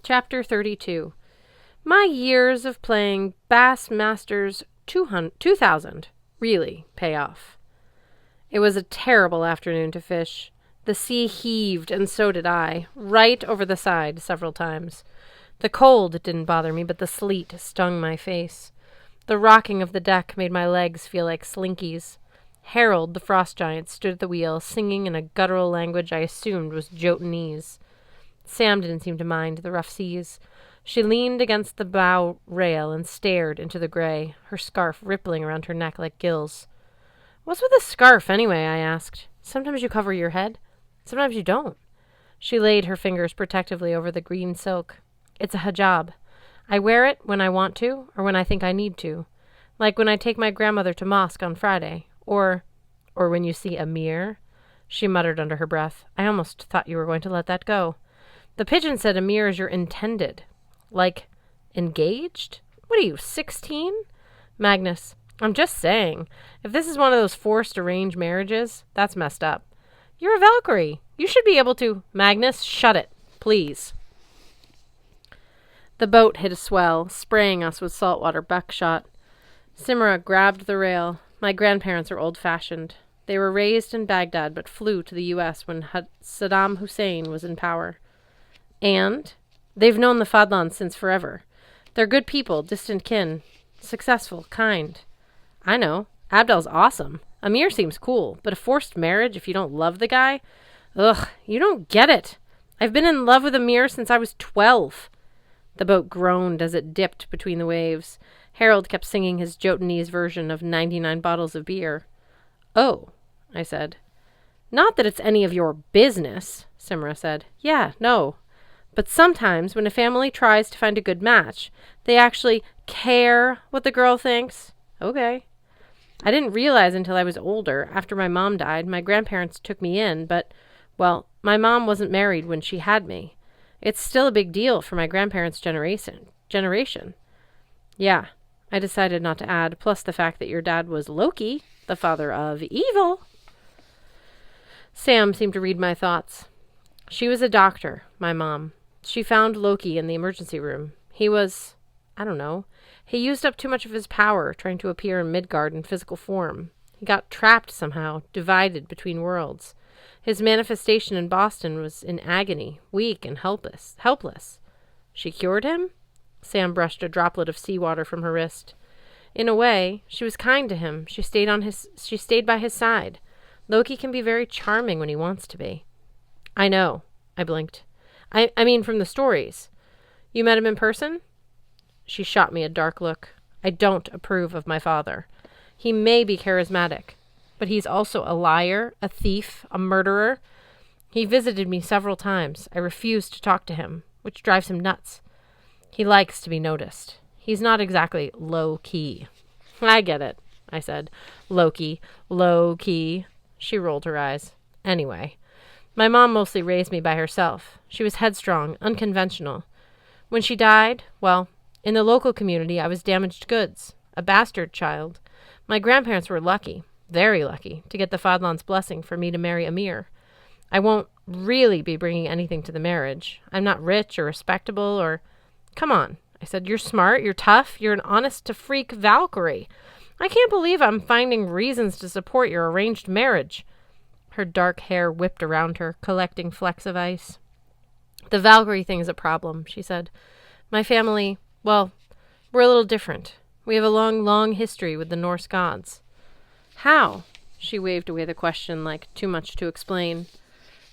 Chapter 32. My years of playing Bassmasters 2000 really pay off. It was a terrible afternoon to fish. The sea heaved, and so did I, right over the side several times. The cold didn't bother me, but the sleet stung my face. The rocking of the deck made my legs feel like slinkies. Harold, the frost giant, stood at the wheel, singing in a guttural language I assumed was Jotunese. Sam didn't seem to mind the rough seas. She leaned against the bow rail and stared into the gray, her scarf rippling around her neck like gills. "What's with a scarf, anyway?" I asked. "Sometimes you cover your head. Sometimes you don't." She laid her fingers protectively over the green silk. "It's a hijab. I wear it when I want to, or when I think I need to. Like when I take my grandmother to mosque on Friday. Or when you see a mirror." She muttered under her breath. "I almost thought you were going to let that go. The pigeon said Amir is your intended." "Like, engaged? What are you, 16? "Magnus, I'm just saying, if this is one of those forced arranged marriages, that's messed up. You're a Valkyrie. You should be able to—" "Magnus, shut it, please." The boat hit a swell, spraying us with saltwater buckshot. Simra grabbed the rail. My grandparents are old-fashioned. They were raised in Baghdad but flew to the U.S. when Saddam Hussein was in power. And they've known the Fadlans since forever. They're good people, distant kin. Successful, kind. I know. Abdel's awesome. Amir seems cool, but a forced marriage if you don't love the guy? Ugh, you don't get it. I've been in love with Amir since I was 12. The boat groaned as it dipped between the waves. Harold kept singing his Jotunese version of 99 bottles of beer. "Oh," I said. "Not that it's any of your business," Simra said. "Yeah, no. But sometimes when a family tries to find a good match, they actually care what the girl thinks." "Okay." "I didn't realize until I was older. After my mom died, my grandparents took me in, but, well, my mom wasn't married when she had me. It's still a big deal for my grandparents' generation. Yeah," I decided not to add, plus the fact that your dad was Loki, the father of evil. Sam seemed to read my thoughts. "She was a doctor, my mom. She found Loki in the emergency room. He was, I don't know, he used up too much of his power trying to appear in Midgard in physical form. He got trapped somehow, divided between worlds. His manifestation in Boston was in agony, weak and helpless. She cured him?" Sam brushed a droplet of seawater from her wrist. "In a way, she was kind to him. She stayed by his side. Loki can be very charming when he wants to be." "I know," I blinked. I mean from the stories. You met him in person?" She shot me a dark look. "I don't approve of my father. He may be charismatic, but he's also a liar, a thief, a murderer. He visited me several times. I refused to talk to him, which drives him nuts. He likes to be noticed. He's not exactly low-key." "I get it," I said. "Loki, low-key." She rolled her eyes. "Anyway, my mom mostly raised me by herself. She was headstrong, unconventional. When she died, well, in the local community, I was damaged goods, a bastard child. My grandparents were lucky, very lucky, to get the Fadlan's blessing for me to marry Amir. I won't really be bringing anything to the marriage. I'm not rich or respectable or—" "Come on," I said. "You're smart, you're tough, you're an honest-to-freak Valkyrie. I can't believe I'm finding reasons to support your arranged marriage." Her dark hair whipped around her, collecting flecks of ice. "The Valkyrie thing is a problem," she said. "My family, well, we're a little different. We have a long, long history with the Norse gods." "How?" She waved away the question like too much to explain.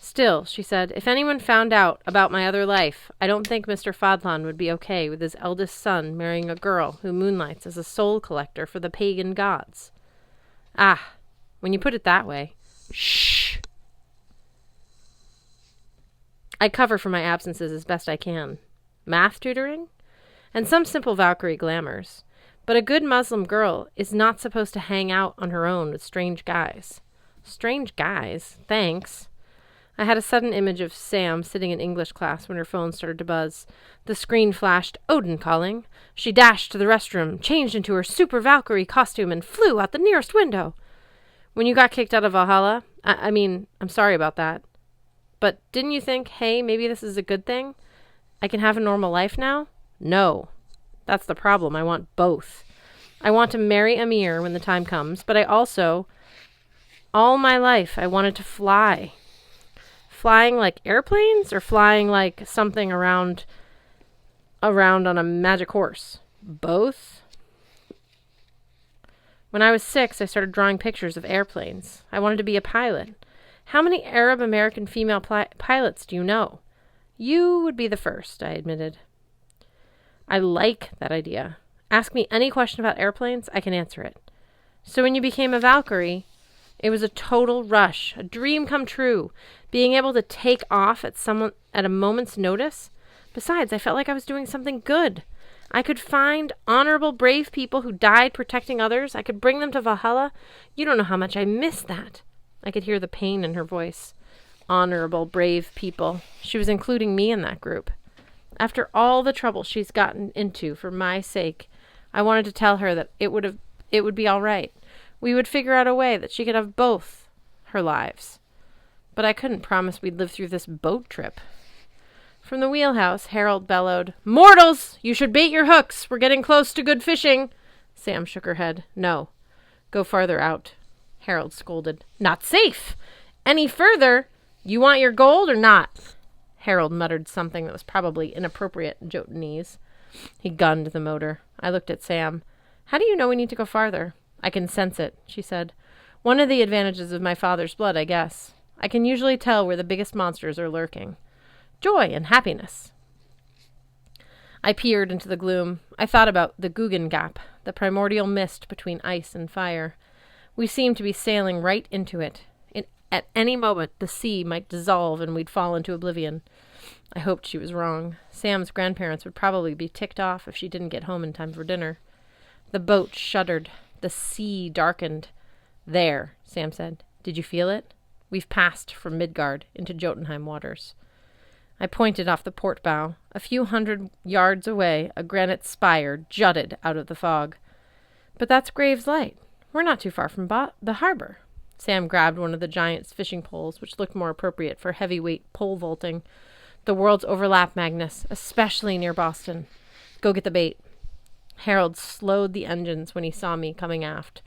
"Still," she said, "if anyone found out about my other life, I don't think Mr. Fadlan would be okay with his eldest son marrying a girl who moonlights as a soul collector for the pagan gods." "Ah, when you put it that way." "Shh." "I cover for my absences as best I can. Math tutoring? And some simple Valkyrie glamours. But a good Muslim girl is not supposed to hang out on her own with strange guys." "Strange guys? Thanks." I had a sudden image of Sam sitting in English class when her phone started to buzz. The screen flashed, "Odin calling." She dashed to the restroom, changed into her Super Valkyrie costume, and flew out the nearest window. "When you got kicked out of Valhalla, I mean, I'm sorry about that. But didn't you think, hey, maybe this is a good thing?" I can have a normal life now? No. That's the problem. I want both. I want to marry Amir when the time comes, but I also, all my life, I wanted to fly. Flying like airplanes or flying like something around on a magic horse? Both? When I was 6, I started drawing pictures of airplanes. I wanted to be a pilot. How many Arab American female pilots do you know? You would be the first, I admitted. I like that idea. Ask me any question about airplanes, I can answer it. So when you became a Valkyrie, it was a total rush, a dream come true, being able to take off at a moment's notice. Besides, I felt like I was doing something good. I could find honorable, brave people who died protecting others. I could bring them to Valhalla. You don't know how much I miss that. I could hear the pain in her voice. Honorable, brave people. She was including me in that group. After all the trouble she's gotten into for my sake, I wanted to tell her that it would be all right. We would figure out a way that she could have both her lives. But I couldn't promise we'd live through this boat trip. From the wheelhouse, Harold bellowed, "Mortals! You should bait your hooks. We're getting close to good fishing." Sam shook her head. "No. Go farther out." Harold scolded. "Not safe. Any further? You want your gold or not?" Harold muttered something that was probably inappropriate in Jotunese. He gunned the motor. I looked at Sam. "How do you know we need to go farther?" "I can sense it," she said. "One of the advantages of my father's blood, I guess. I can usually tell where the biggest monsters are lurking. Joy and happiness." I peered into the gloom. I thought about the Guggen Gap, the primordial mist between ice and fire. We seemed to be sailing right into it. At any moment, the sea might dissolve and we'd fall into oblivion. I hoped she was wrong. Sam's grandparents would probably be ticked off if she didn't get home in time for dinner. The boat shuddered. The sea darkened. "There," Sam said. "Did you feel it? We've passed from Midgard into Jotunheim waters." I pointed off the port bow. A few hundred yards away, a granite spire jutted out of the fog. "But that's Graves Light. We're not too far from the harbor." Sam grabbed one of the giant's fishing poles, which looked more appropriate for heavyweight pole vaulting. "The world's overlap, Magnus, especially near Boston. Go get the bait." Harold slowed the engines when he saw me coming aft.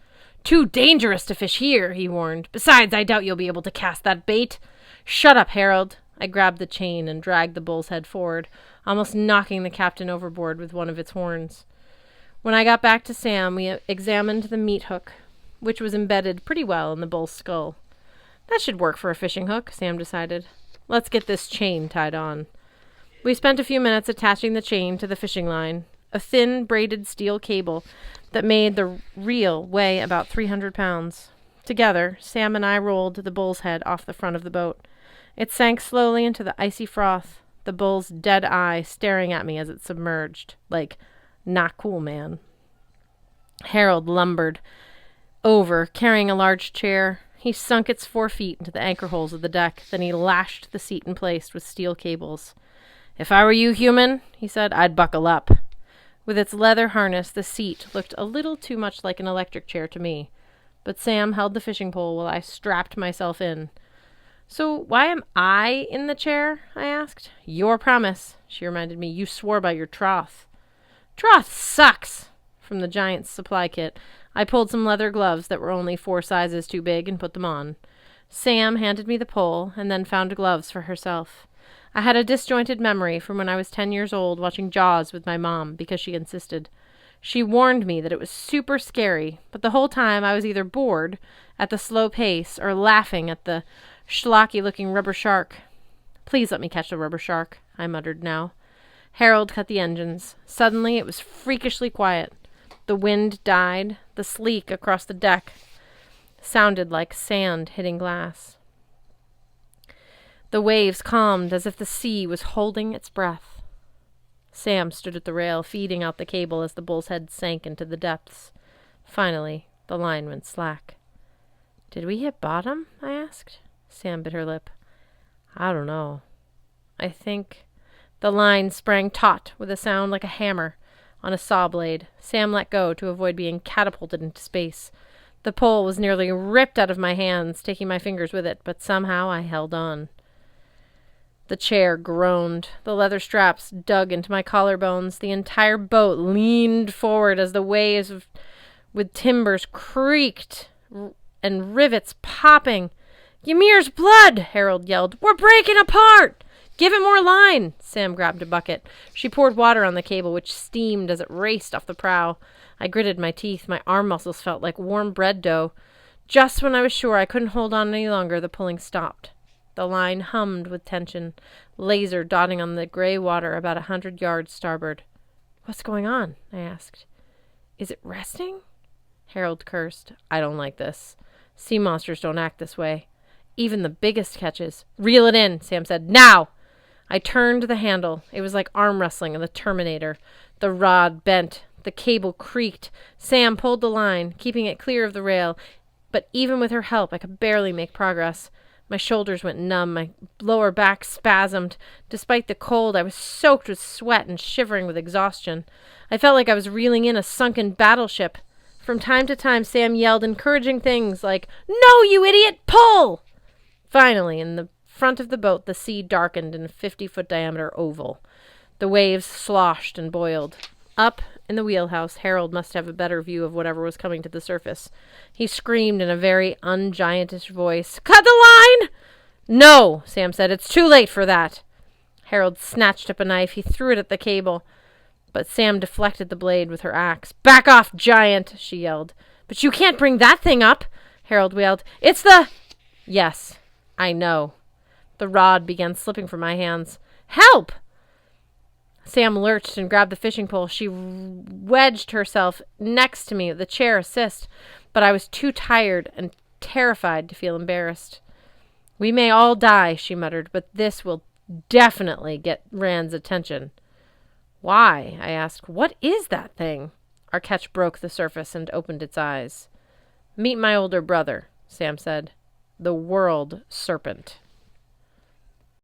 "Too dangerous to fish here," he warned. "Besides, I doubt you'll be able to cast that bait." "Shut up, Harold." I grabbed the chain and dragged the bull's head forward, almost knocking the captain overboard with one of its horns. When I got back to Sam, we examined the meat hook, which was embedded pretty well in the bull's skull. "That should work for a fishing hook," Sam decided. "Let's get this chain tied on." We spent a few minutes attaching the chain to the fishing line, a thin braided steel cable that made the reel weigh about 300 pounds. Together, Sam and I rolled the bull's head off the front of the boat. It sank slowly into the icy froth, the bull's dead eye staring at me as it submerged, like, "Not cool, man." Harold lumbered over, carrying a large chair. He sunk its 4 feet into the anchor holes of the deck, then he lashed the seat in place with steel cables. "If I were you, human," he said, "I'd buckle up." With its leather harness, the seat looked a little too much like an electric chair to me, but Sam held the fishing pole while I strapped myself in. "So why am I in the chair?" I asked. "Your promise," she reminded me. "You swore by your troth." "Troth sucks!" From the giant's supply kit, I pulled some leather gloves that were only 4 sizes too big and put them on. Sam handed me the pole and then found gloves for herself. I had a disjointed memory from when I was 10 years old watching Jaws with my mom because she insisted. She warned me that it was super scary, but the whole time I was either bored at the slow pace or laughing at the schlocky-looking rubber shark. "Please let me catch the rubber shark," I muttered now. Harold cut the engines. Suddenly it was freakishly quiet. The wind died. The sleek across the deck sounded like sand hitting glass. The waves calmed as if the sea was holding its breath. Sam stood at the rail, feeding out the cable as the bull's head sank into the depths. Finally, the line went slack. "Did we hit bottom?" I asked. Sam bit her lip. "I don't know. I think..." The line sprang taut with a sound like a hammer on a saw blade. Sam let go to avoid being catapulted into space. The pole was nearly ripped out of my hands, taking my fingers with it, but somehow I held on. The chair groaned. The leather straps dug into my collarbones. The entire boat leaned forward as the waves with timbers creaked and rivets popping. "Ymir's blood!" Harold yelled. "We're breaking apart!" "Give it more line!" Sam grabbed a bucket. She poured water on the cable, which steamed as it raced off the prow. I gritted my teeth. My arm muscles felt like warm bread dough. Just when I was sure I couldn't hold on any longer, the pulling stopped. The line hummed with tension, laser dotting on the gray water about 100 yards starboard. "What's going on?" I asked. "Is it resting?" Harold cursed. "I don't like this. Sea monsters don't act this way. Even the biggest catches." "Reel it in," Sam said. "Now!" I turned the handle. It was like arm wrestling in the Terminator. The rod bent. The cable creaked. Sam pulled the line, keeping it clear of the rail. But even with her help, I could barely make progress. My shoulders went numb. My lower back spasmed. Despite the cold, I was soaked with sweat and shivering with exhaustion. I felt like I was reeling in a sunken battleship. From time to time, Sam yelled encouraging things like, "No, you idiot! Pull!" Finally, in the front of the boat, the sea darkened in a 50-foot diameter oval. The waves sloshed and boiled. Up in the wheelhouse, Harold must have a better view of whatever was coming to the surface. He screamed in a very ungiantish voice, "Cut the line!" "No," Sam said. "It's too late for that." Harold snatched up a knife. He threw it at the cable, but Sam deflected the blade with her axe. "Back off, giant!" she yelled. "But you can't bring that thing up!" Harold wailed. "It's the—" "Yes, I know." The rod began slipping from my hands. "Help!" Sam lurched and grabbed the fishing pole. She wedged herself next to me, the chair assist, but I was too tired and terrified to feel embarrassed. "We may all die," she muttered, "but this will definitely get Rand's attention." "Why?" I asked. "What is that thing?" Our catch broke the surface and opened its eyes. "Meet my older brother," Sam said. "The world serpent."